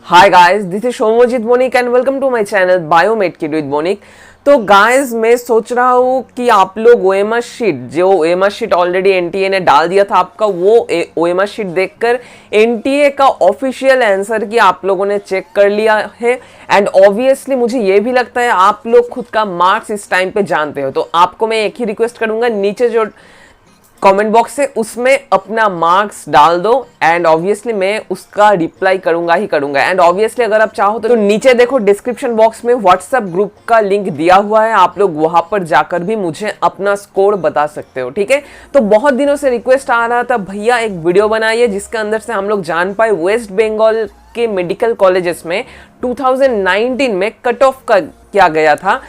Hi guys, this is Shomojit Bonik and welcome to my channel biomed kid with Bonik. तो guys, मैं सोच रहा हूँ कि आप लोग ओएमआर शीट ऑलरेडी एनटीए ने डाल दिया था आपका, वो ओएमआर शीट देखकर एनटीए का ऑफिशियल आंसर की आप लोगों ने चेक कर लिया है। एंड ऑब्वियसली मुझे ये भी लगता है आप लोग खुद का मार्क्स इस टाइम पे जानते हो, तो आपको मैं एक ही रिक्वेस्ट करूंगा, नीचे जो कमेंट बॉक्स से उसमें अपना मार्क्स डाल दो एंड ऑब्वियसली मैं उसका रिप्लाई करूंगा ही करूंगा। एंड ऑब्वियसली अगर आप चाहो तो नीचे देखो डिस्क्रिप्शन बॉक्स में व्हाट्सएप ग्रुप का लिंक दिया हुआ है, आप लोग वहां पर जाकर भी मुझे अपना स्कोर बता सकते हो, ठीक है। तो बहुत दिनों से रिक्वेस्ट आ रहा था, भैया एक वीडियो बनाइए जिसके अंदर से हम लोग जान पाए वेस्ट बंगाल के मेडिकल कॉलेजेस में 2019 में कट ऑफ किया गया था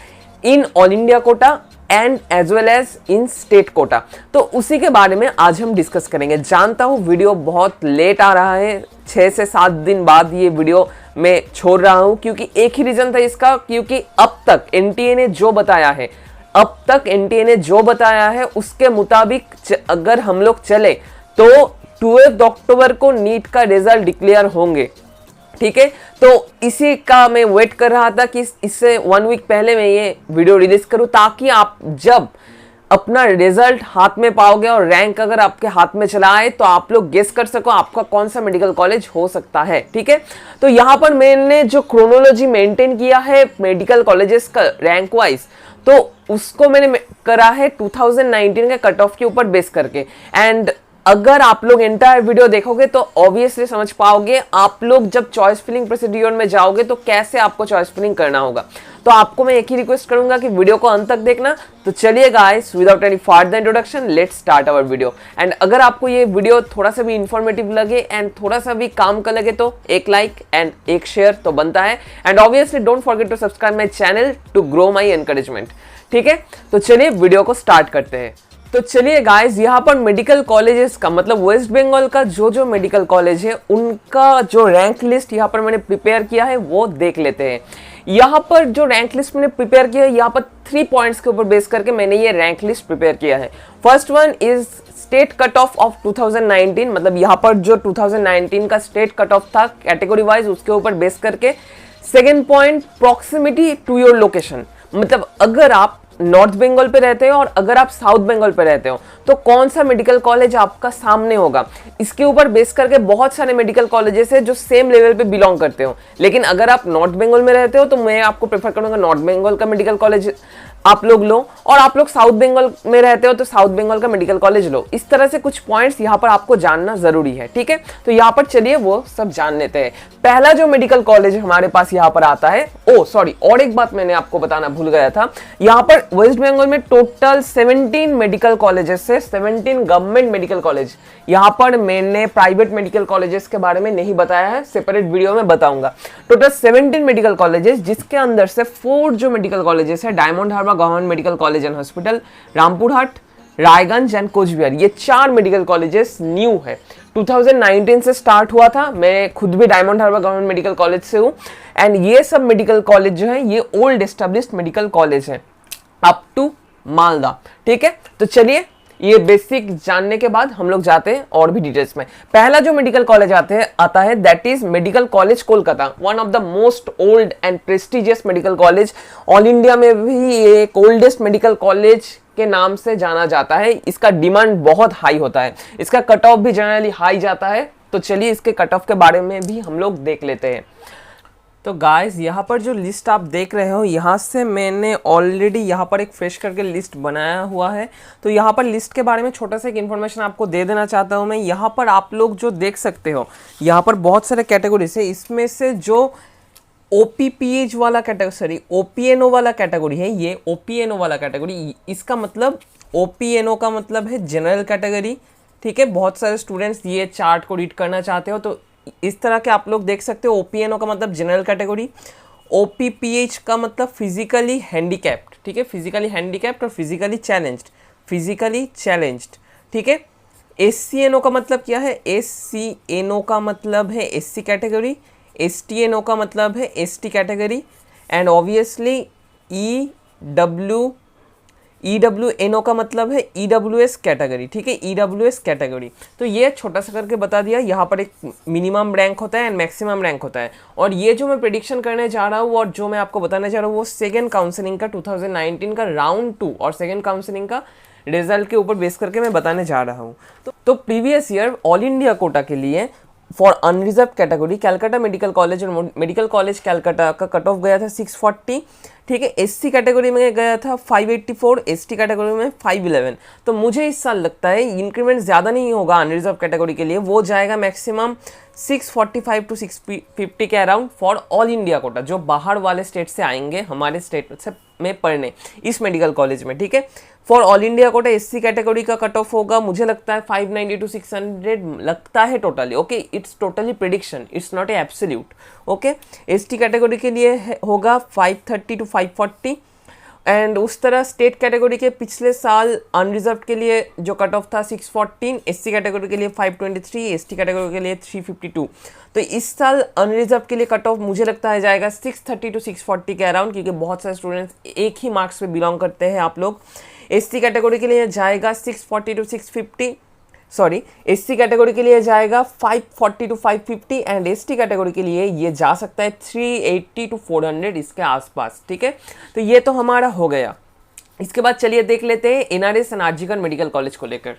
in all India quota and as well as in state quota. तो उसी के बारे में आज हम डिस्कस करेंगे। जानता हूँ वीडियो बहुत लेट आ रहा है, 6 से 7 दिन बाद ये वीडियो मैं छोड़ रहा हूँ, क्योंकि एक ही रीजन था इसका, क्योंकि अब तक एनटीए ने जो बताया है उसके मुताबिक अगर हम लोग चले तो 12 अक्टूबर को नीट का रिजल्ट डिक्लेयर होंगे, ठीक है। तो इसी का मैं वेट कर रहा था कि इससे 1 वीक पहले मैं ये वीडियो रिलीज करूं, ताकि आप जब अपना रिजल्ट हाथ में पाओगे और रैंक अगर आपके हाथ में चला आए तो आप लोग गेस कर सको आपका कौन सा मेडिकल कॉलेज हो सकता है, ठीक है। तो यहां पर मैंने जो क्रोनोलॉजी मेंटेन किया है मेडिकल कॉलेजेस का रैंक वाइज, तो उसको मैंने करा है 2019 के कट ऑफ के ऊपर बेस करके। एंड अगर आप लोग एंटायर वीडियो देखोगे तो ऑब्वियसली समझ पाओगे आप लोग जब चॉइस फिलिंग प्रोसीड्यूर में जाओगे तो कैसे आपको चॉइस फिलिंग करना होगा। तो आपको मैं एक ही रिक्वेस्ट करूंगा कि वीडियो को अंत तक देखना। तो चलिए guys, without any further introduction let's start our video. And अगर आपको ये वीडियो थोड़ा सा भी इंफॉर्मेटिव लगे एंड थोड़ा सा भी काम का लगे तो एक लाइक एंड एक शेयर तो बनता है। And obviously don't forget to subscribe my channel to grow my encouragement, ठीक है। तो चलिए वीडियो को स्टार्ट करते हैं। तो चलिए गाइस, यहाँ पर मेडिकल कॉलेजेस का मतलब वेस्ट बंगाल का जो मेडिकल कॉलेज है उनका जो रैंक लिस्ट यहाँ पर मैंने प्रिपेयर किया है वो देख लेते हैं। यहाँ पर जो रैंक लिस्ट मैंने प्रिपेयर किया है, यहाँ पर 3 पॉइंट्स के ऊपर बेस करके मैंने ये रैंक लिस्ट प्रिपेयर किया है। First one is state cut off 2019, मतलब यहाँ पर जो 2019 का स्टेट कट ऑफ था कैटेगरी वाइज, उसके ऊपर बेस करके। Second point, proximity to your location, मतलब अगर आप नॉर्थ बंगाल पे रहते हो और अगर आप साउथ बंगाल पे रहते हो तो कौन सा मेडिकल कॉलेज आपका सामने होगा। इसके ऊपर बेस करके बहुत सारे मेडिकल कॉलेजेस है जो सेम लेवल पे बिलोंग करते हो, लेकिन अगर आप नॉर्थ बंगाल में रहते हो तो मैं आपको प्रेफर करूंगा नॉर्थ बंगाल का मेडिकल कॉलेज आप लोग लो, और आप लोग साउथ बंगाल में रहते हो तो साउथ बंगाल का मेडिकल कॉलेज लो। इस तरह से कुछ पॉइंट्स यहाँ पर आपको जानना जरूरी है, ठीक है। तो यहाँ पर चलिए वो सब जान लेते हैं। पहला जो मेडिकल कॉलेज हमारे पास यहाँ पर आता है, और एक बात मैंने आपको बताना भूल गया था, यहाँ पर वेस्ट बंगाल में टोटल 17 मेडिकल कॉलेजेस है, 17 गवर्नमेंट मेडिकल कॉलेज। यहाँ पर मैंने प्राइवेट मेडिकल कॉलेजेस के बारे में नहीं बताया है, सेपरेट वीडियो में बताऊंगा। टोटल 17 मेडिकल कॉलेजेस, जिसके अंदर से 4 जो मेडिकल कॉलेजेस है, Diamond Harbour government medical college and hospital, Rampurhat, Raiganj and Coochbehar, ये 4 मेडिकल कॉलेजेस न्यू है, 2019 से स्टार्ट हुआ था। मैं खुद भी Diamond Harbour government medical college से हूँ। एंड ये सब मेडिकल कॉलेज जो है ये ओल्ड एस्टेब्लिश्ड मेडिकल कॉलेज है अप टू मालदा, ठीक है। तो चलिए ये बेसिक जानने के बाद हम लोग जाते हैं और भी डिटेल्स में। पहला जो मेडिकल कॉलेज आता है that is medical college Kolkata, one of the most old and prestigious medical college. All India में भी एक ओल्डेस्ट मेडिकल कॉलेज के नाम से जाना जाता है। इसका डिमांड बहुत हाई होता है, इसका कट ऑफ भी जनरली हाई जाता है। तो चलिए इसके कट ऑफ के बारे में भी हम लोग देख लेते हैं। तो गाइस, यहाँ पर जो लिस्ट आप देख रहे हो, यहाँ से मैंने ऑलरेडी यहाँ पर एक फ्रेश करके लिस्ट बनाया हुआ है। तो यहाँ पर लिस्ट के बारे में छोटा सा एक इन्फॉर्मेशन आपको दे देना चाहता हूँ मैं। यहाँ पर आप लोग जो देख सकते हो, यहाँ पर बहुत सारे कैटेगरीज है, इसमें से जो OPPH वाला कैटेगरी, OPNO वाला कैटेगरी है, ये OPNO वाला कैटेगरी, इसका मतलब OPNO का मतलब है जनरल कैटेगरी, ठीक है। बहुत सारे स्टूडेंट्स ये चार्ट को रीड करना चाहते हो तो इस तरह के आप लोग देख सकते हो। OPNO का मतलब जनरल कैटेगरी, OPPH का मतलब फिजिकली हैंडीकैप्ड, ठीक है, फिजिकली हैंडीकैप्ड और फिजिकली चैलेंज्ड, ठीक है। SCNO का मतलब क्या है, SCNO का मतलब है SC कैटेगरी, STNO का मतलब है ST category, and obviously EWNO का मतलब है EWS कैटेगरी, ठीक है, EWS कैटेगरी। तो ये छोटा सा करके बता दिया। यहाँ पर एक मिनिमम रैंक होता है एंड मैक्सिमम रैंक होता है। और ये जो मैं प्रेडिक्शन करने जा रहा हूँ और जो मैं आपको बताने जा रहा हूँ वो सेकेंड काउंसलिंग का 2019 का राउंड 2 और सेकेंड काउंसलिंग का रिजल्ट के ऊपर बेस करके मैं बताने जा रहा हूँ। तो previous year all India quota के लिए for unreserved category Calcutta medical college और मेडिकल कॉलेज कैलकाटा का कट ऑफ गया था 640, ठीक है। एससी कैटेगरी में गया था 584, एसटी कैटेगरी में 511। तो मुझे इस साल लगता है इंक्रीमेंट ज़्यादा नहीं होगा अनरिजर्व कैटेगरी के लिए, वो जाएगा मैक्सिमम 645 टू 650 के around for all India Kota, जो बाहर वाले स्टेट से आएंगे हमारे स्टेट से में पढ़ने इस मेडिकल कॉलेज में, ठीक है। For all India Kota SC category का कट ऑफ होगा मुझे लगता है 590 टू 600 लगता है totally, okay. It's totally prediction, it's not a absolute, okay. ST category के लिए होगा 530 टू 540 एंड उस तरह स्टेट कैटेगरी के पिछले साल अनरिजर्व के लिए जो कट ऑफ था 614, एससी कैटेगरी के लिए 523, एसटी कैटेगरी के लिए 352। तो इस साल अनरिजर्व के लिए कट ऑफ मुझे लगता है जाएगा 630 टू 640 के अराउंड, क्योंकि बहुत सारे स्टूडेंट्स एक ही मार्क्स पे बिलोंग करते हैं आप लोग। एसटी कैटेगरी के लिए जाएगा 640 टू 650, सॉरी एससी कैटेगरी के लिए जाएगा 540 टू 550 एंड एसटी कैटेगरी के लिए ये जा सकता है 380 टू 400 इसके आसपास, ठीक है। तो ये तो हमारा हो गया। इसके बाद चलिए देख लेते हैं NRS and RG Kar medical college को लेकर।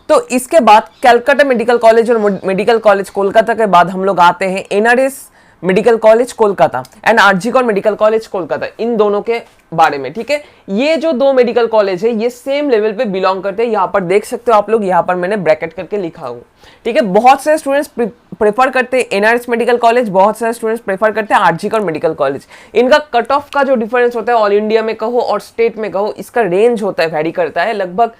तो इसके बाद कैलकाटा मेडिकल कॉलेज और मेडिकल कॉलेज कोलकाता के बाद हम लोग आते हैं NRS medical college Kolkata and RG Kar medical college Kolkata, इन दोनों के बारे में, ठीक है। ये जो दो मेडिकल कॉलेज है ये सेम लेवल पे बिलोंग करते हैं, यहाँ पर देख सकते हो आप लोग, यहाँ पर मैंने ब्रैकेट करके लिखा हूँ, ठीक है। बहुत सारे स्टूडेंट्स प्रेफर करते हैं एनआरएस मेडिकल कॉलेज, बहुत सारे स्टूडेंट्स प्रेफर करते हैं आरजीकर मेडिकल कॉलेज। इनका कट ऑफ का जो डिफरेंस होता है ऑल इंडिया में कहो और स्टेट में कहो, इसका रेंज होता है, वैरी करता है, लगभग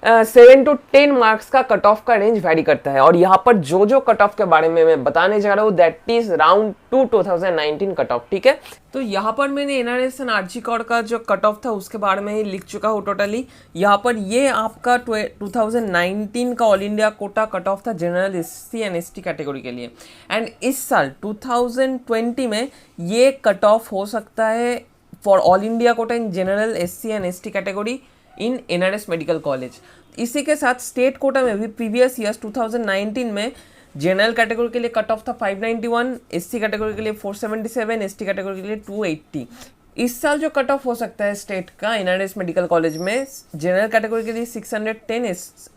7 to 10 मार्क्स का कट ऑफ का रेंज वैरी करता है। और यहाँ पर जो जो कट ऑफ के बारे में मैं बताने जा रहा हूँ that is round 2 2019 cut off, ठीक है। तो यहाँ पर मैंने एनआरएस एंड आरजीकर का जो कट ऑफ था उसके बारे में ही लिख चुका हूँ टोटली। यहाँ पर ये आपका 2019 का all India quota cut off था general SC and ST category के लिए, एंड इस साल 2020 में ये कट ऑफ हो सकता है for all India Kota in general SC and ST category in NRS medical college. इसी के साथ स्टेट कोटा में भी प्रीवियस ईयर्स 2019 में जनरल कैटेगरी के लिए कट ऑफ था 591, एससी कैटेगरी के लिए 477, एसटी कैटेगरी के लिए 280। इस साल जो कट ऑफ हो सकता है स्टेट का एनआरएस मेडिकल कॉलेज में जनरल कैटेगरी के लिए 610,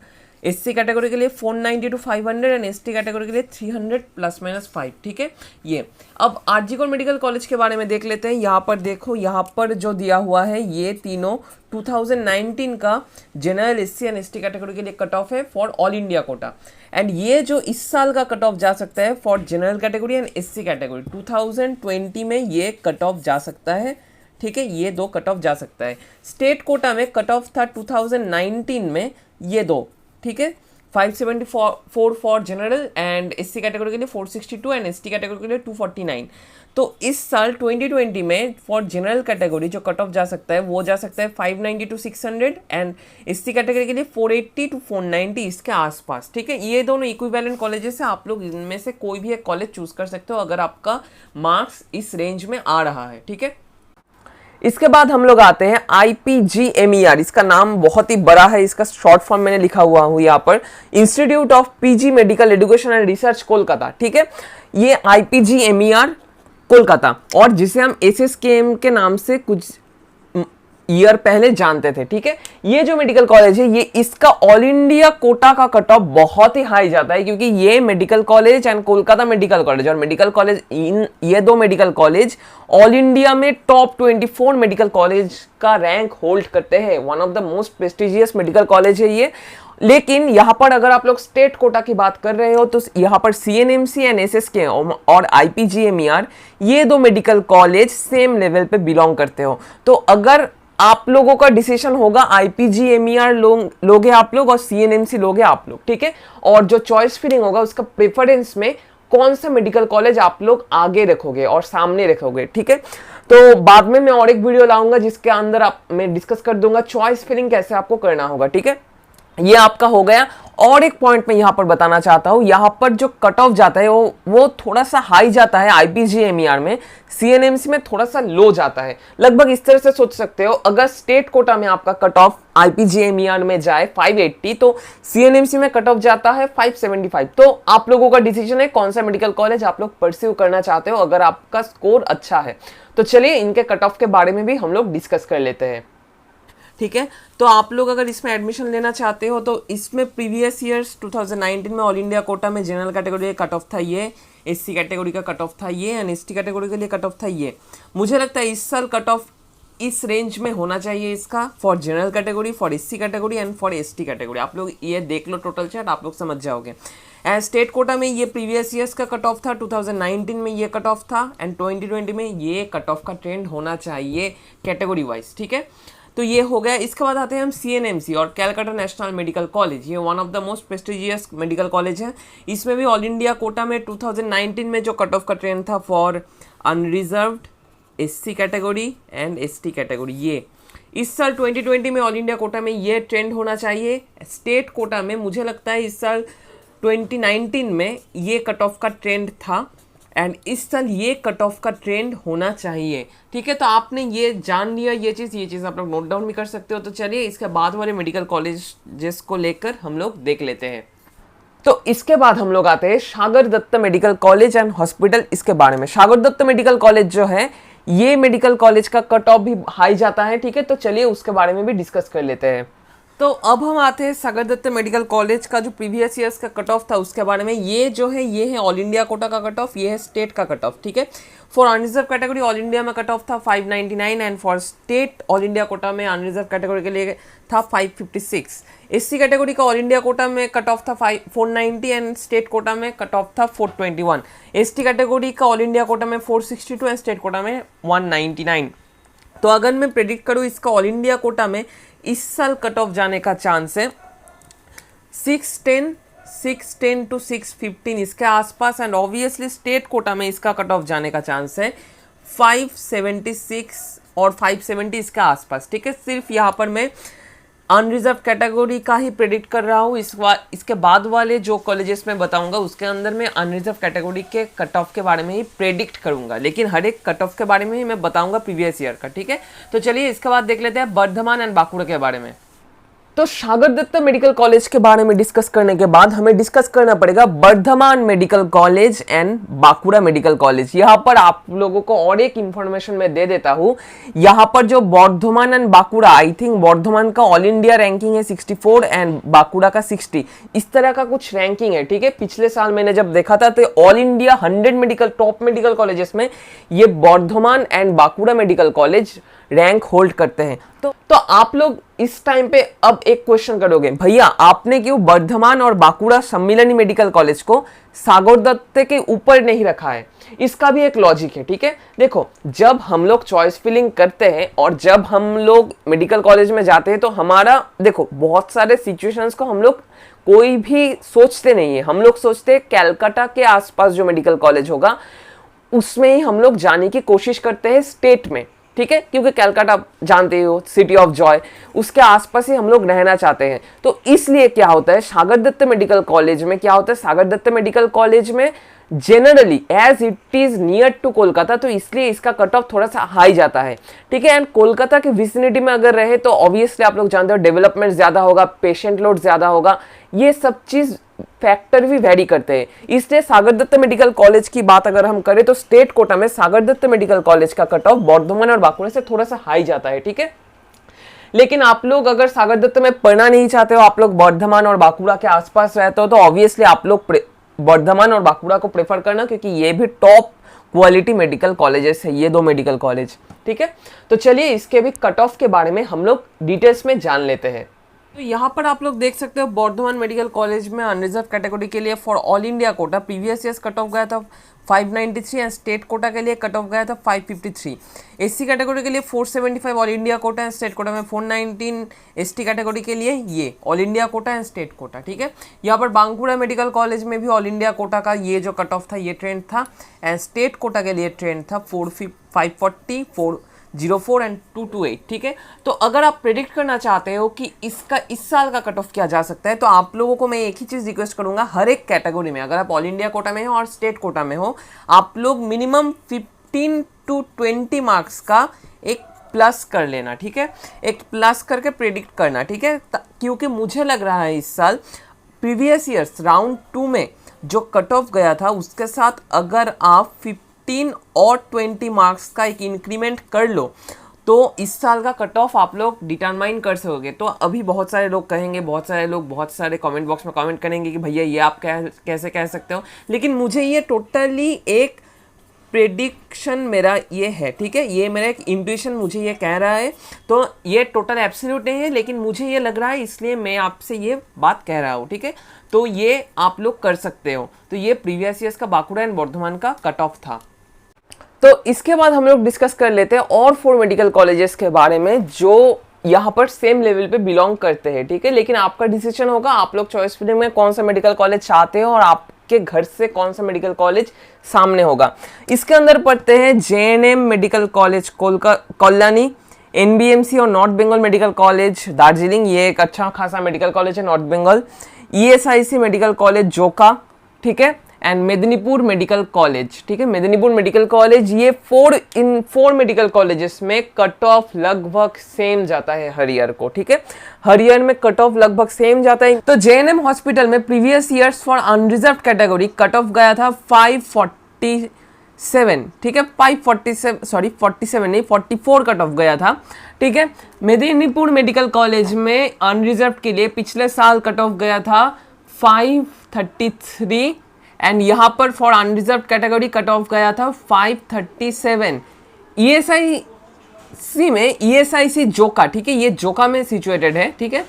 एससी कैटेगरी के लिए 490 टू 500 एंड एसटी कैटेगरी के लिए 300 ±5, ठीक है। ये अब आरजीकर मेडिकल कॉलेज के बारे में देख लेते हैं। यहाँ पर देखो, यहाँ पर जो दिया हुआ है ये तीनों 2019 का general SC and ST category के लिए कट ऑफ है for all India quota, and ये जो इस साल का कट ऑफ जा सकता है for general category and SC category 2020 में ये कट ऑफ जा सकता है, ठीक है। ये दो कट ऑफ जा सकता है। स्टेट कोटा में कट ऑफ था 2019 में ये दो, ठीक है, 574 for general and SC category के लिए 462 एंड एसटी कैटेगरी के लिए 249। तो इस साल 2020 में फॉर जनरल कैटेगरी जो कट ऑफ जा सकता है वो जा सकता है 590 टू 600 एंड एससी कैटेगरी के लिए 480 टू 490 इसके आसपास, ठीक है। ये दोनों इक्विवेलेंट कॉलेजेस है, आप लोग इनमें से कोई भी एक कॉलेज चूज कर सकते हो अगर आपका मार्क्स इस रेंज में आ रहा है, ठीक है। इसके बाद हम लोग आते हैं IPGMER, इसका नाम बहुत ही बड़ा है, इसका शॉर्ट फॉर्म मैंने लिखा हुआ हूँ यहाँ पर, institute of PG medical education and research Kolkata, ठीक है। ये IPGMER कोलकाता, और जिसे हम SSKM के नाम से कुछ ईयर पहले जानते थे, ठीक है। ये जो मेडिकल कॉलेज है ये इसका ऑल इंडिया कोटा का कट ऑफ बहुत ही हाई जाता है, क्योंकि ये medical college and Kolkata medical college और मेडिकल कॉलेज, इन ये दो मेडिकल कॉलेज ऑल इंडिया में टॉप 24 मेडिकल कॉलेज का रैंक होल्ड करते हैं। One of the most prestigious medical college है ये। लेकिन यहाँ पर अगर आप लोग स्टेट कोटा की बात कर रहे हो तो यहाँ पर CNMC एंड SSKM और IPGMER ये दो मेडिकल कॉलेज सेम लेवल पे बिलोंग करते हो। तो अगर आप लोगों का डिसीजन होगा IPGMER लोगे आप लोग और CNMC लोगे आप लोग, ठीक है। और जो चॉइस फिलिंग होगा उसका प्रेफरेंस में कौन सा मेडिकल कॉलेज आप लोग आगे रखोगे और सामने रखोगे, ठीक है। तो बाद में मैं और एक वीडियो लाऊंगा जिसके अंदर मैं डिस्कस कर दूंगा चॉइस फिलिंग कैसे आपको करना होगा, ठीक है। ये आपका हो गया और एक पॉइंट मैं यहाँ पर बताना चाहता हूँ, यहाँ पर जो कट ऑफ जाता है वो थोड़ा सा हाई जाता है IPGMER में, CNMC में थोड़ा सा लो जाता है। लगभग इस तरह से सोच सकते हो, अगर स्टेट कोटा में आपका कट ऑफ IPGMER में जाए 580 तो CNMC में कट ऑफ जाता है 575। तो आप लोगों का डिसीजन है कौन सा मेडिकल कॉलेज आप लोग परस्यू करना चाहते हो अगर आपका स्कोर अच्छा है। तो चलिए इनके कट ऑफ के बारे में भी हम लोग डिस्कस कर लेते हैं। ठीक है, तो आप लोग अगर इसमें एडमिशन लेना चाहते हो तो इसमें प्रीवियस ईयर्स 2019 में ऑल इंडिया कोटा में जनरल कैटेगरी का कट ऑफ था ये, SC कैटेगरी का कट ऑफ था ये, एंड ST कैटेगरी के लिए कट ऑफ था ये। मुझे लगता है इस साल कट ऑफ इस रेंज में होना चाहिए इसका, for general category, for SC category and for ST category. आप लोग ये देख लो टोटल चार्ट, आप लोग समझ जाओगे। एंड स्टेट कोटा में ये प्रीवियस ईयर्स का कट ऑफ था, 2019 में ये कट ऑफ था, एंड 2020 में ये कट ऑफ का ट्रेंड होना चाहिए कैटेगरी वाइज। ठीक है, तो ये हो गया। इसके बाद आते हैं हम CNMC और कैलकाटा नेशनल मेडिकल कॉलेज। ये one of the most prestigious medical college है। इसमें भी ऑल इंडिया कोटा में 2019 में जो कट ऑफ का ट्रेंड था for unreserved, SC category and ST category, ये इस साल 2020 में ऑल इंडिया कोटा में ये ट्रेंड होना चाहिए। स्टेट कोटा में मुझे लगता है इस साल 2019 में ये कट ऑफ का ट्रेंड था एंड इस साल ये कट ऑफ का ट्रेंड होना चाहिए। ठीक है, तो आपने ये जान लिया, ये चीज़ आप लोग नोट डाउन भी कर सकते हो। तो चलिए इसके बाद वाले मेडिकल कॉलेज जिसको लेकर हम लोग देख लेते हैं। तो इसके बाद हम लोग आते हैं Sagar Dutta medical college and hospital. इसके बारे में सागर दत्त मेडिकल कॉलेज जो है ये मेडिकल कॉलेज का कट ऑफ भी हाई जाता है। ठीक है, तो चलिए उसके बारे में भी डिस्कस कर लेते हैं। तो अब हम आते हैं सागर दत्त मेडिकल कॉलेज का जो प्रीवियस ईयर्स का कट ऑफ था उसके बारे में। ये जो है ये है ऑल इंडिया कोटा का कट ऑफ, ये है स्टेट का कट ऑफ। ठीक है, for unreserved category all India में कट ऑफ था 599 and for state all India quota में अनरिजर्व कैटेगरी के लिए था 556। SC कैटेगरी का ऑल इंडिया कोटा में कट ऑफ था 490 एंड स्टेट कोटा में कट ऑफ था 421। ST कैटेगरी का ऑल इंडिया कोटा में 462 एंड स्टेट कोटा में 199। तो अगर मैं प्रेडिक्ट करूँ इसका ऑल इंडिया कोटा में इस साल कट ऑफ जाने का चांस है 610 टू 615 इसके आसपास, एंड ऑब्वियसली स्टेट कोटा में इसका कट ऑफ जाने का चांस है 576 और 570 इसके आसपास। ठीक है, सिर्फ यहाँ पर मैं अनरिजर्व कैटेगरी का ही प्रेडिक्ट कर रहा हूँ। इसके बाद वाले जो कॉलेजेस में बताऊंगा उसके अंदर मैं अनरिजर्व कैटेगरी के कट ऑफ के बारे में ही प्रेडिक्ट करूंगा, लेकिन हर एक कट ऑफ के बारे में ही मैं बताऊंगा प्रीवियस ईयर का। ठीक है, तो चलिए इसके बाद देख लेते हैं बर्धमान एंड बांकुड़ा के बारे में। तो सागर दत्त मेडिकल कॉलेज के बारे में डिस्कस करने के बाद हमें डिस्कस करना पड़ेगा Bardhaman medical college and Bankura medical college. यहाँ पर आप लोगों को और एक इंफॉर्मेशन मैं दे देता हूँ। यहाँ पर जो Bardhaman and Bankura, I think Bardhaman का ऑल इंडिया रैंकिंग है 64 एंड बांकुड़ा का 60, इस तरह का कुछ रैंकिंग है। ठीक है, पिछले साल मैंने जब देखा था तो all India 100 top medical colleges में ये Bardhaman and Bankura medical college rank hold करते हैं। तो आप लोग इस टाइम पे अब एक क्वेश्चन करोगे, भैया आपने क्यों बर्धमान और बांकुड़ा सम्मिलनी मेडिकल कॉलेज को सागर दत्त के ऊपर नहीं रखा है? इसका भी एक लॉजिक है। ठीक है, देखो जब हम लोग चॉइस फिलिंग करते हैं और जब हम लोग मेडिकल कॉलेज में जाते हैं तो हमारा देखो बहुत सारे सिचुएशंस को हम लोग कोई भी सोचते नहीं है। हम लोग सोचते हैं कैलकाटा के आसपास जो मेडिकल कॉलेज होगा उसमें ही हम लोग जाने की कोशिश करते हैं स्टेट में। ठीक है, क्योंकि कैलकाटा जानते हो सिटी ऑफ जॉय, उसके आसपास ही हम लोग रहना चाहते हैं। तो इसलिए क्या होता है सागर दत्त मेडिकल कॉलेज में क्या होता है, सागर दत्त मेडिकल कॉलेज में generally as it is near to Kolkata, तो इसलिए इसका कट ऑफ थोड़ा सा हाई जाता है। ठीक है, एंड कोलकाता के विसिनिटी में अगर रहे तो ऑब्वियसली आप लोग जानते हो डेवलपमेंट ज्यादा होगा, पेशेंट लोड ज्यादा होगा, ये सब चीज फैक्टर भी वेरी करते हैं। इसलिए सागर दत्त मेडिकल कॉलेज की बात अगर हम करें तो स्टेट कोटा में सागर दत्त मेडिकल कॉलेज का कट ऑफ बर्धमान और बांकुड़ा से थोड़ा सा हाई जाता है। ठीक है, लेकिन आप लोग अगर सागर दत्त में पढ़ना नहीं चाहते हो, आप लोग बर्धमान और बांकुड़ा के आसपास रहते हो, तो ऑब्वियसली आप लोग बर्धमान और बांकुड़ा को प्रेफर करना, क्योंकि ये भी टॉप क्वालिटी मेडिकल कॉलेजेस है ये दो मेडिकल कॉलेज। ठीक है, तो चलिए इसके भी कट ऑफ के बारे में हम लोग डिटेल्स में जान लेते हैं। तो यहाँ पर आप लोग देख सकते हो बर्धमान मेडिकल कॉलेज में अनरिजर्व कैटेगरी के लिए for all India Kota previous years cut off गया था 593 एंड स्टेट कोटा के लिए कट ऑफ गया था 553। SC कैटेगरी के लिए 475 all India quota and state quota में 419। ST कैटेगरी के लिए ये all India quota and state quota. ठीक है, यहाँ पर बांकुड़ा मेडिकल कॉलेज में भी ऑल इंडिया कोटा का ये जो कट ऑफ था ये ट्रेंड था एंड स्टेट कोटा के लिए ट्रेंड था 540, 204 एंड 228, ठीक है। तो अगर आप प्रेडिक्ट करना चाहते हो कि इसका इस साल का कट ऑफ क्या जा सकता है, तो आप लोगों को मैं एक ही चीज़ रिक्वेस्ट करूंगा, हर एक कैटेगरी में, अगर आप ऑल इंडिया कोटा में हो और स्टेट कोटा में हो, आप लोग मिनिमम 15 to 20 मार्क्स का एक प्लस कर लेना, ठीक है। एक प्लस करके प्रेडिक्ट करना, ठीक है, क्योंकि मुझे लग रहा है इस साल प्रीवियस ईयर्स राउंड 2 में जो कट ऑफ गया था उसके साथ अगर आप 15 और 20 मार्क्स का एक इंक्रीमेंट कर लो तो इस साल का कट ऑफ आप लोग डिटरमाइन कर सकोगे। तो अभी बहुत सारे लोग कहेंगे, बहुत सारे लोग बहुत सारे कमेंट बॉक्स में कमेंट करेंगे कि भैया ये आप कैसे कह सकते हो, लेकिन मुझे ये टोटली एक प्रेडिक्शन मेरा ये है, ठीक है, ये मेरा एक इंट्यूशन मुझे ये कह रहा है। तो ये टोटल एब्सोल्यूट नहीं है, लेकिन मुझे ये लग रहा है, इसलिए मैं आपसे ये बात कह रहा हूँ, ठीक है। तो ये आप लोग कर सकते हो। तो ये प्रीवियस ईयर्स का बांकुड़ा एंड बर्धमान का कट ऑफ था। तो इसके बाद हम लोग डिस्कस कर लेते हैं और 4 मेडिकल कॉलेजेस के बारे में जो यहाँ पर सेम लेवल पे बिलोंग करते हैं, ठीक है। लेकिन आपका डिसीजन होगा, आप लोग चॉइस फिलिंग में कौन सा मेडिकल कॉलेज चाहते हो और आपके घर से कौन सा मेडिकल कॉलेज सामने होगा। इसके अंदर पढ़ते हैं JNM medical college Kalyani, NBMC और north Bengal medical college Darjeeling, ये एक अच्छा खासा मेडिकल कॉलेज है north Bengal. ESIC medical college Joka, ठीक है, एंड मेदिनीपुर मेडिकल कॉलेज, ठीक है, मेदिनीपुर मेडिकल कॉलेज। ये 4 मेडिकल कॉलेजेस में कट ऑफ लगभग सेम जाता है हर ईयर को, ठीक है, हर ईयर में कट ऑफ लगभग सेम जाता है। तो JNM हॉस्पिटल में previous years for unreserved category cut off गया था 547, ठीक है, 47 नहीं 44 कट ऑफ गया था, ठीक है। मेदिनीपुर मेडिकल कॉलेज में अनरिजर्व के लिए पिछले साल कट ऑफ गया था 533 एंड यहाँ पर for unreserved category cut off गया था 537। ESIC में ESIC जोका, ठीक है, ये जोका में सिचुएटेड है, ठीक है,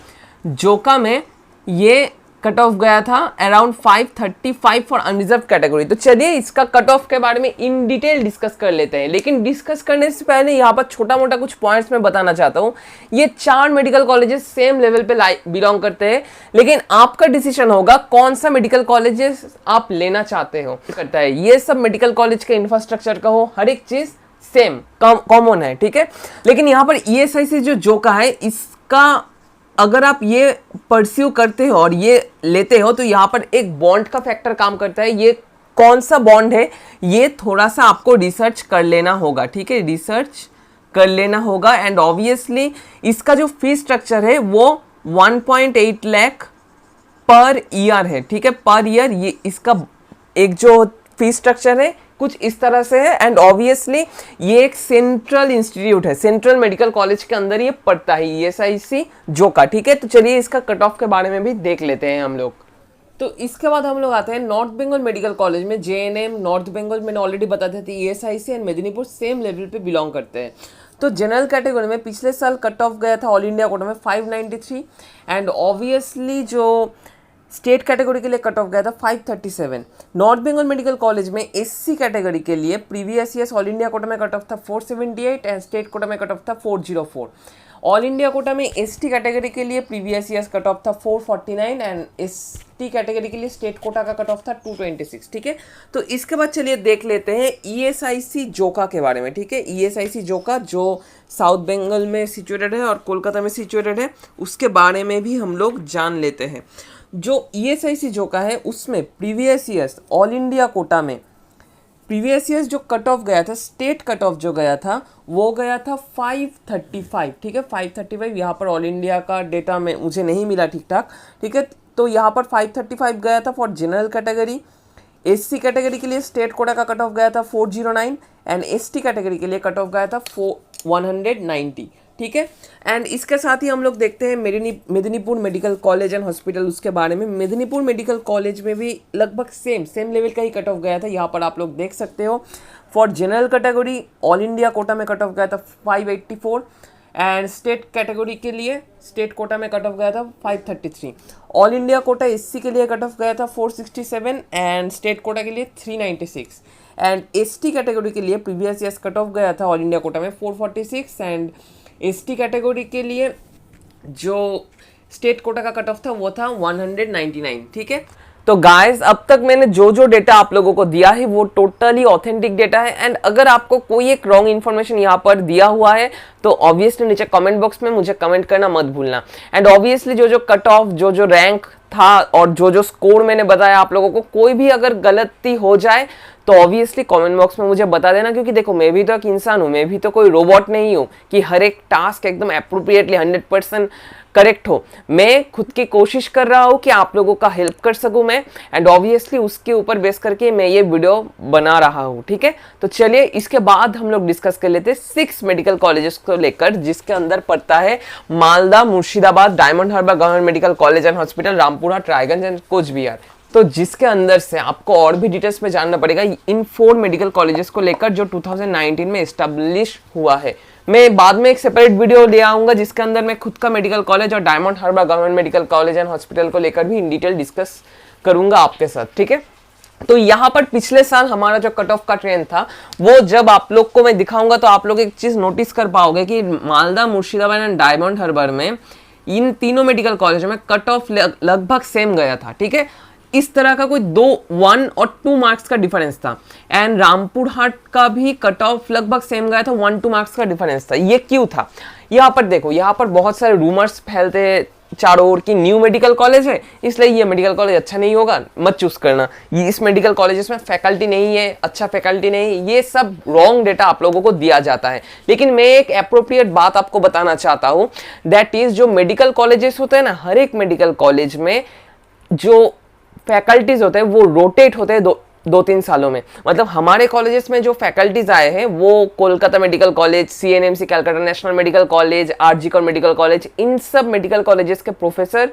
जोका में ये कट ऑफ गया था अराउंड 535 फॉर अनरिजर्व कैटेगरी। तो चलिए इसका कट ऑफ के बारे में इन डिटेल डिस्कस कर लेते हैं, लेकिन डिस्कस करने से पहले यहाँ पर छोटा मोटा कुछ पॉइंट्स मैं बताना चाहता हूँ। ये 4 मेडिकल कॉलेजेस सेम लेवल पे बिलोंग करते हैं, लेकिन आपका डिसीजन होगा कौन सा मेडिकल कॉलेजेस आप लेना चाहते हो करता है। ये सब मेडिकल कॉलेज के इंफ्रास्ट्रक्चर का हो, हर एक चीज सेम कॉमन है, ठीक है। लेकिन यहाँ पर ESIC जो जोका है, इसका अगर आप ये परस्यू करते हो और ये लेते हो तो यहाँ पर एक बॉन्ड का फैक्टर काम करता है। ये कौन सा बॉन्ड है ये थोड़ा सा आपको रिसर्च कर लेना होगा, ठीक है, रिसर्च कर लेना होगा। एंड ऑब्वियसली इसका जो फीस स्ट्रक्चर है वो 1.8 लाख पर ईयर है, ठीक है, पर ईयर। ये इसका एक जो फीस स्ट्रक्चर है कुछ इस तरह से है। एंड ऑब्वियसली ये एक सेंट्रल इंस्टीट्यूट है, सेंट्रल मेडिकल कॉलेज के अंदर ये पड़ता है ESIC जोका, ठीक है। तो चलिए इसका कट ऑफ के बारे में भी देख लेते हैं हम लोग। तो इसके बाद हम लोग आते हैं नॉर्थ बंगाल मेडिकल कॉलेज में। JNM नॉर्थ बंगाल मैंने ऑलरेडी बता दिया था, ESIC and Medinipur same level पे बिलोंग करते हैं। तो जनरल कैटेगरी में पिछले साल कट ऑफ गया था ऑल इंडिया कोटा में 593 एंड ऑब्वियसली जो स्टेट कैटेगरी के लिए कट ऑफ गया था 537। नॉर्थ बंगाल मेडिकल कॉलेज में SC कैटेगरी के लिए previous years all India quota में कट ऑफ था 478 एंड स्टेट कोटा में कट ऑफ था 404। ऑल इंडिया कोटा में ST कैटेगरी के लिए प्रीवियस ईयर्स कट ऑफ था 449 एंड ST कैटेगरी के लिए स्टेट कोटा का कट ऑफ था 226, ठीक है। तो इसके बाद चलिए देख लेते हैं ESIC जोका के बारे में, ठीक है। ESIC जोका जो साउथ बंगाल में सिचुएटेड है और कोलकाता में सिचुएटेड है, उसके बारे में भी हम लोग जान लेते हैं। जो ESIC जोका है उसमें previous years all India quota में प्रीवियस ईयर्स जो कट ऑफ गया था, स्टेट कट ऑफ जो गया था वो गया था 535, ठीक है, 535। यहाँ पर ऑल इंडिया का डेटा में मुझे नहीं मिला ठीक ठाक, ठीक है। तो यहाँ पर 535 गया था for general category. SC category के लिए स्टेट कोटा का कट ऑफ गया था 409 एंड ST कैटेगरी के लिए कट ऑफ गया था 190, ठीक है। एंड इसके साथ ही हम लोग देखते हैं Medinipur medical college and hospital, उसके बारे में। मेदिनीपुर मेडिकल कॉलेज में भी लगभग सेम लेवल का ही कट ऑफ गया था, यहाँ पर आप लोग देख सकते हो। For general category all India quota में कट ऑफ गया था 584 एंड स्टेट कैटेगरी के लिए स्टेट कोटा में कट ऑफ गया था 533। ऑल इंडिया कोटा SC के लिए कट ऑफ गया था 467 एंड स्टेट कोटा के लिए 396 एंड ST कैटेगरी के लिए प्रीवियस ईयर्स कट ऑफ गया था ऑल इंडिया कोटा में 446 एंड ST कैटेगरी के लिए जो स्टेट कोटा का कट ऑफ था वो था 199, ठीक है। तो गाइस अब तक मैंने जो जो डेटा आप लोगों को दिया है वो टोटली ऑथेंटिक डेटा है। एंड अगर आपको कोई एक रॉन्ग इन्फॉर्मेशन यहाँ पर दिया हुआ है तो ऑब्वियसली नीचे कमेंट बॉक्स में मुझे कमेंट करना मत भूलना। एंड ऑब्वियसली जो जो कट ऑफ, जो जो रैंक था और जो जो स्कोर मैंने बताया आप लोगों को, कोई भी अगर गलती हो जाए तो ऑब्वियसली कमेंट बॉक्स में मुझे बता देना, क्योंकि देखो मैं भी तो एक इंसान हूँ, मैं भी तो कोई रोबोट नहीं हूँ कि हर एक टास्क एकदम अप्रोप्रिएटली 100% करेक्ट हो। मैं खुद की कोशिश कर रहा हूँ कि आप लोगों का हेल्प कर सकूँ मैं, एंड ऑब्वियसली उसके ऊपर बेस करके मैं ये वीडियो बना रहा हूँ, ठीक है। तो चलिए इसके बाद हम लोग डिस्कस कर लेते हैं 6 मेडिकल कॉलेजेस को लेकर, जिसके अंदर पड़ता है Malda, Murshidabad, Diamond Harbour government medical college and hospital, Rampurhat, Raiganj and Cooch Behar. तो जिसके अंदर से आपको और भी डिटेल्स में जानना पड़ेगा इन 4 मेडिकल कॉलेजेस को लेकर जो 2019 में एस्टेब्लिश हुआ है। मैं बाद में एक सेपरेट वीडियो ले आऊंगा जिसके अंदर मैं खुद का मेडिकल कॉलेज और Diamond Harbour government medical college and hospital को लेकर भी इन डिटेल डिस्कस करूंगा आपके साथ, ठीक है। तो यहाँ पर पिछले साल हमारा जो कट ऑफ का ट्रेंड था वो जब आप लोग को मैं दिखाऊंगा तो आप लोग एक चीज नोटिस कर पाओगे कि मालदा, मुर्शिदाबाद एंड डायमंड हार्बर में इन तीनों मेडिकल कॉलेजों में कट ऑफ लगभग सेम गया था, ठीक है। इस तरह का कोई 1 और 2 मार्क्स का डिफरेंस था। एंड रामपुरहाट का भी कट ऑफ लगभग सेम गया था, 1-2 मार्क्स का डिफरेंस था। ये क्यों था? यहाँ पर देखो, यहाँ पर बहुत सारे रूमर्स फैलते चारों ओर की न्यू मेडिकल कॉलेज है इसलिए ये मेडिकल कॉलेज अच्छा नहीं होगा, मत चूज करना, ये इस मेडिकल कॉलेजेस में फैकल्टी नहीं है, अच्छा फैकल्टी नहीं, ये सब रॉन्ग डेटा आप लोगों को दिया जाता है। लेकिन मैं एक अप्रोप्रिएट बात आपको बताना चाहता हूँ, दैट इज जो मेडिकल कॉलेजेस होते हैं ना, हर एक मेडिकल कॉलेज में जो फैकल्टीज होते हैं वो रोटेट होते हैं 2-3 सालों में। मतलब हमारे कॉलेजेस में जो फैकल्टीज आए हैं वो Kolkata medical college, CNMC Calcutta national medical college, RG Kar medical college, इन सब मेडिकल कॉलेजेस के प्रोफेसर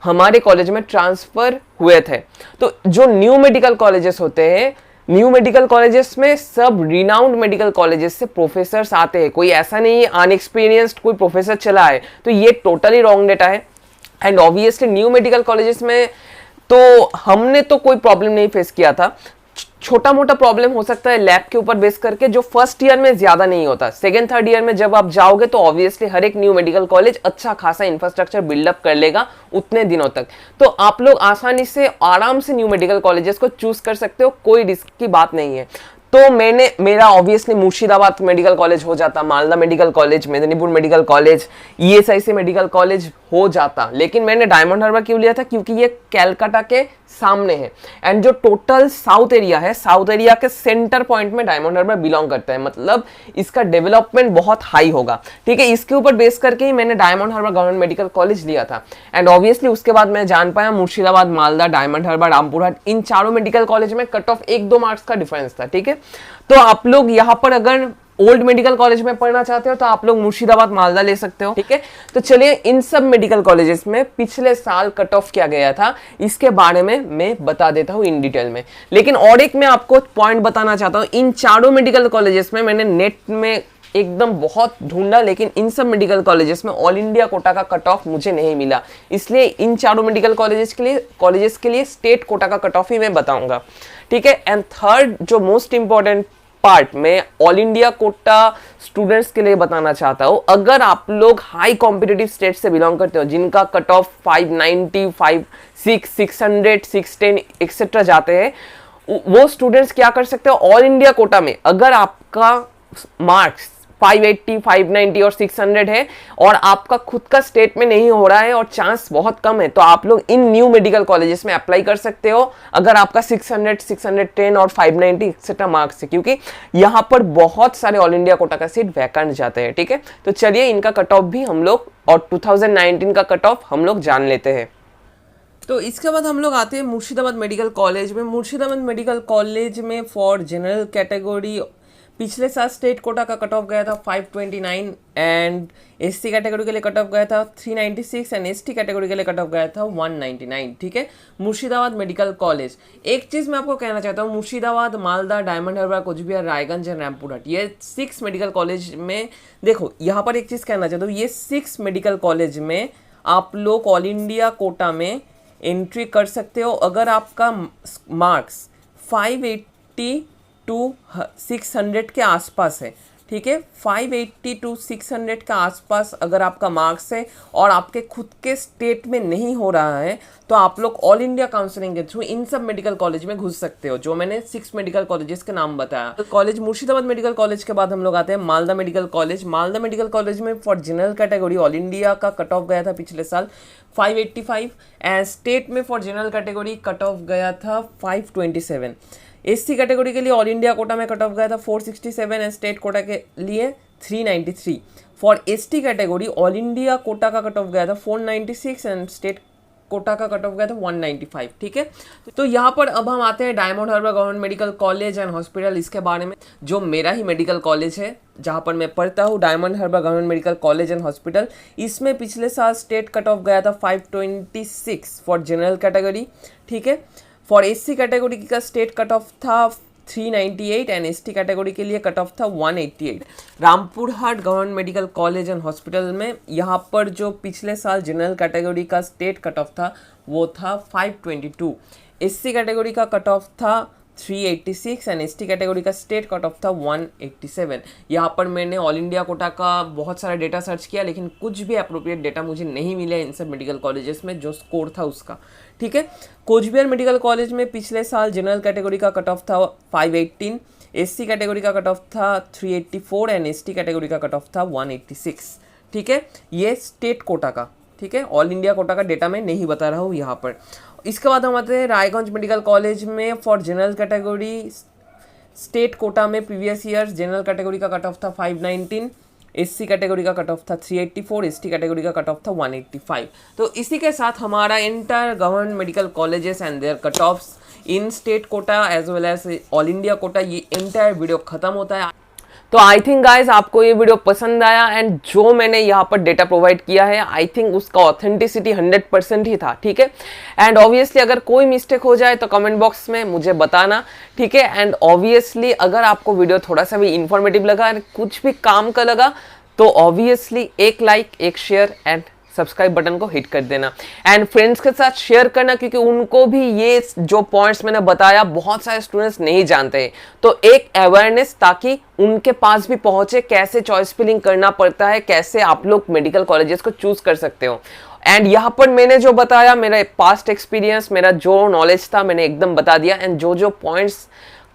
हमारे कॉलेज में ट्रांसफर हुए थे। तो जो न्यू मेडिकल कॉलेजेस होते हैं, न्यू मेडिकल कॉलेजेस में सब रिनाउंड मेडिकल कॉलेजेस से प्रोफेसर आते हैं, कोई ऐसा नहीं है अनएक्सपीरियंस्ड कोई प्रोफेसर चला है। तो ये टोटली रॉन्ग डेटा है। And obviously new medical colleges में तो हमने तो कोई प्रॉब्लम नहीं फेस किया था, छोटा मोटा प्रॉब्लम हो सकता है लैब के ऊपर बेस करके, जो फर्स्ट ईयर में ज्यादा नहीं होता। सेकेंड थर्ड ईयर में जब आप जाओगे तो ऑब्वियसली हर एक न्यू मेडिकल कॉलेज अच्छा खासा इंफ्रास्ट्रक्चर बिल्डअप कर लेगा उतने दिनों तक, तो आप लोग आसानी से आराम से न्यू मेडिकल कॉलेजेस को चूज कर सकते हो, कोई रिस्क की बात नहीं है। तो मेरा ऑब्वियसली मुर्शिदाबाद मेडिकल कॉलेज हो जाता, Malda medical college, Medinipur medical college, ESIC medical college हो जाता, लेकिन मैंने डायमंड हार्बर क्यों लिया था? क्योंकि ये कैलकाटा के सामने है एंड जो टोटल साउथ एरिया है, साउथ एरिया के सेंटर पॉइंट में डायमंड हार्बर बिलोंग करता है, मतलब इसका डेवलपमेंट बहुत हाई होगा, ठीक है। इसके ऊपर बेस करके ही मैंने Diamond Harbour government medical college लिया था। एंड ऑब्वियसली उसके बाद मैं जान पाया मुर्शिदाबाद, मालदा, डायमंड हार्बर, रामपुरहाट, इन चारों मेडिकल कॉलेज में कट ऑफ 1-2 मार्क्स का डिफरेंस था, ठीक है। तो आप लोग यहाँ पर अगर ओल्ड मेडिकल कॉलेज में पढ़ना चाहते हो तो आप लोग मुर्शिदाबाद, मालदा ले सकते हो, ठीक है। तो चलिए इन सब मेडिकल कॉलेजेस में पिछले साल कट ऑफ किया गया था, इसके बारे में मैं बता देता हूं इन डिटेल में। लेकिन और एक मैं आपको पॉइंट बताना चाहता हूं, इन चारों मेडिकल कॉलेजेस में मैंने नेट में एकदम बहुत ढूंढा, लेकिन इन सब मेडिकल कॉलेजेस में ऑल इंडिया कोटा का कट ऑफ मुझे नहीं मिला, इसलिए इन चारों मेडिकल कॉलेजेस के लिए स्टेट कोटा का कट ऑफ ही मैं बताऊंगा, ठीक है। एंड थर्ड जो मोस्ट इंपॉर्टेंट पार्ट में ऑल इंडिया कोटा स्टूडेंट्स के लिए बताना चाहता हूं, अगर आप लोग हाई कॉम्पिटिटिव स्टेट से बिलोंग करते हो जिनका कट ऑफ 590, 600, 610 एक्सेट्रा जाते हैं, वो स्टूडेंट्स क्या कर सकते हो, ऑल इंडिया कोटा में अगर आपका मार्क्स 580, 590 और 600 है और आपका खुद का स्टेट में नहीं हो रहा है और चांस बहुत कम है, तो आप लोग इन न्यू मेडिकल कॉलेजेस में अप्लाई कर सकते हो अगर आपका 600, 610 और 590 एक्सेट्रा मार्क्स है, क्योंकि यहाँ पर बहुत सारे ऑल इंडिया कोटा का सीट वैकेंट जाते हैं, ठीक है। तो चलिए इनका कट ऑफ भी हम लोग और 2019 का कट ऑफ हम लोग जान लेते हैं। तो इसके बाद हम लोग आते हैं मुर्शिदाबाद मेडिकल कॉलेज में। मुर्शिदाबाद मेडिकल कॉलेज में फॉर जनरल कैटेगरी पिछले साल स्टेट कोटा का कट ऑफ गया था 529 एंड SC कैटेगरी के लिए कट ऑफ गया था 396 एंड ST कैटेगरी के लिए कट ऑफ गया था 199, ठीक है। मुर्शिदाबाद मेडिकल कॉलेज, एक चीज़ मैं आपको कहना चाहता हूँ, मुर्शिदाबाद, मालदा, डायमंड हार्बर, कोच बिहार, रायगंज एंड रामपुरहाट, ये 6 मेडिकल कॉलेज में देखो, यहाँ पर एक चीज़ कहना चाहता हूँ, ये 6 मेडिकल कॉलेज में आप लोग ऑल इंडिया कोटा में एंट्री कर सकते हो अगर आपका मार्क्स 580 to 600 के आसपास है, ठीक है। 580 to 600 के आसपास अगर आपका मार्क्स है और आपके खुद के स्टेट में नहीं हो रहा है तो आप लोग ऑल इंडिया काउंसलिंग के थ्रू इन सब मेडिकल कॉलेज में घुस सकते हो, जो मैंने 6 मेडिकल कॉलेजेस के नाम बताया। कॉलेज मुर्शिदाबाद मेडिकल कॉलेज के बाद हम लोग आते हैं Malda medical college. Malda medical college में for general category all India का कट ऑफ गया था पिछले साल 585 एंड स्टेट में for general category cut off गया था 527। एससी कैटेगरी के लिए ऑल इंडिया कोटा में कट ऑफ गया था 467 एंड स्टेट कोटा के लिए 393। For ST category all India Kota का कट ऑफ गया था 496 एंड स्टेट कोटा का कट ऑफ गया था 195। ठीक है, तो यहाँ पर अब हम आते हैं Diamond Harbour government medical college and hospital, इसके बारे में, जो मेरा ही मेडिकल कॉलेज है जहाँ पर मैं पढ़ता हूँ, Diamond Harbour government medical college and hospital. इसमें पिछले साल स्टेट कट ऑफ गया था 526 फॉर जनरल कैटेगरी। ठीक है, फॉर एससी कैटेगरी का स्टेट कट ऑफ था 398 एंड एसटी कैटेगरी के लिए कट ऑफ था 188। Rampurhat government medical college and hospital में यहाँ पर जो पिछले साल जनरल कैटेगरी का स्टेट कट ऑफ था वो था 522। एससी कैटेगरी का कट ऑफ था 386 एंड एसटी कैटेगरी का स्टेट कट ऑफ था 187। यहाँ पर मैंने ऑल इंडिया कोटा का बहुत सारा डेटा सर्च किया लेकिन कुछ भी अप्रोप्रिएट डेटा मुझे नहीं मिला इन सब मेडिकल कॉलेजेस में जो स्कोर था उसका। ठीक है, कोचबिहार मेडिकल कॉलेज में पिछले साल जनरल कैटेगरी का कट ऑफ था 518, एससी कैटेगरी का कट ऑफ था 384 एंड एसटी कैटेगरी का कट ऑफ था 186। ठीक है, ये स्टेट कोटा का, ठीक है, ऑल इंडिया कोटा का डेटा मैं नहीं बता रहा हूँ यहाँ पर। इसके बाद हम आते हैं रायगंज मेडिकल कॉलेज में। For general category state quota में प्रीवियस ईयर जनरल कैटेगरी का कट ऑफ था 519, एससी कैटेगरी का कट ऑफ था 384, एसटी कैटेगरी का कट ऑफ था 185। तो इसी के साथ हमारा entire government medical colleges and their cut offs in state quota as well as all India quota, ये एंटायर वीडियो खत्म होता है। तो आई थिंक गाइज आपको ये वीडियो पसंद आया एंड जो मैंने यहाँ पर डेटा प्रोवाइड किया है आई थिंक उसका ऑथेंटिसिटी 100% ही था। ठीक है, एंड ऑब्वियसली अगर कोई मिस्टेक हो जाए तो कमेंट बॉक्स में मुझे बताना। ठीक है, एंड ऑब्वियसली अगर आपको वीडियो थोड़ा सा भी इंफॉर्मेटिव लगा एंड कुछ भी काम का लगा तो ऑब्वियसली एक लाइक, एक शेयर एंड सब्सक्राइब बटन को हिट कर देना एंड फ्रेंड्स के साथ शेयर करना, क्योंकि उनको भी ये जो पॉइंट्स मैंने बताया बहुत सारे स्टूडेंट्स नहीं जानते हैं। तो एक अवेयरनेस ताकि उनके पास भी पहुंचे, कैसे चॉइस फिलिंग करना पड़ता है, कैसे आप लोग मेडिकल कॉलेजेस को चूज कर सकते हो। एंड यहाँ पर मैंने जो बताया मेरा पास्ट एक्सपीरियंस, मेरा जो नॉलेज था मैंने एकदम बता दिया एंड जो जो पॉइंट्स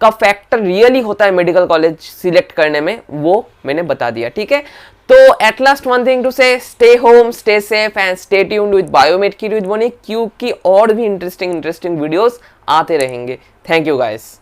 का फैक्टर रियली होता है मेडिकल कॉलेज सिलेक्ट करने में वो मैंने बता दिया। ठीक है, तो at last one thing to say, stay home, stay safe and stay tuned with biomed kid with बोनी, क्योंकि और भी इंटरेस्टिंग वीडियोस आते रहेंगे। Thank you guys.